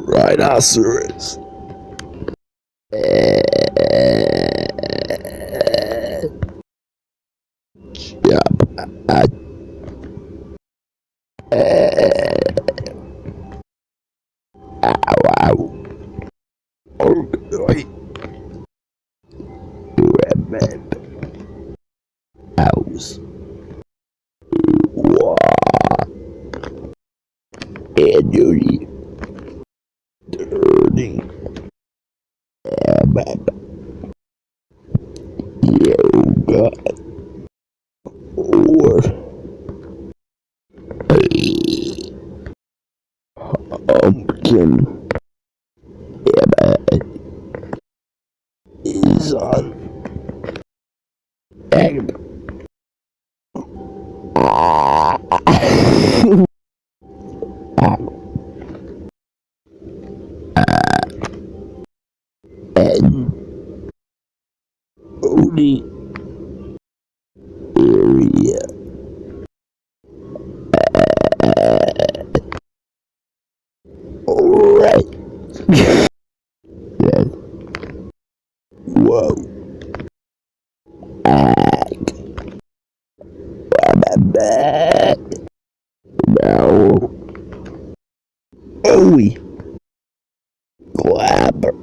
Rhinoceros. Yep. Ow, ow. Okay. Remember. House. Wow. Dirty. Dirty. Yoga. Or pumpkin. Is on egg. And only area. Alright. Then, whoa. Egg. Bad. No. Ooey. Clapper.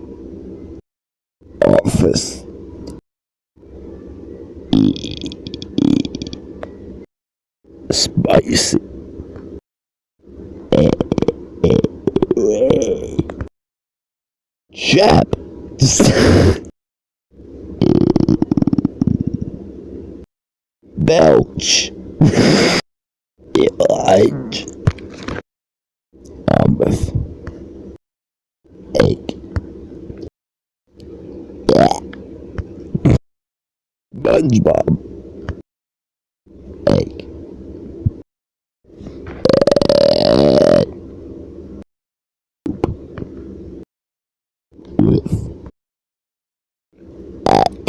Office. Spicy. Chap. Belch. Elijah. Elmeth. Egg. Yeah. SpongeBob. Egg. With egg.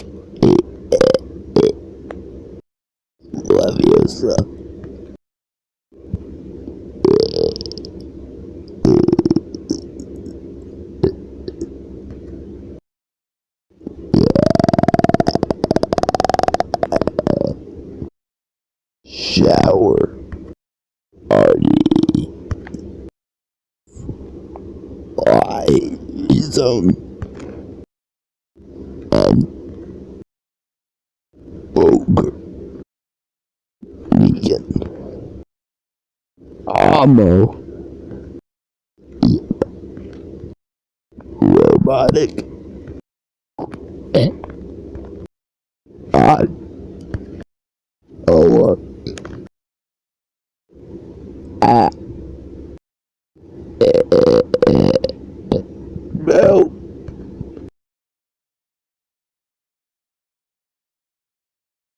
Love yourself. Shower. Party. Zone. And ogre. Vegan. Ammo. Yep. Robotic. Odd. Oh, Bell.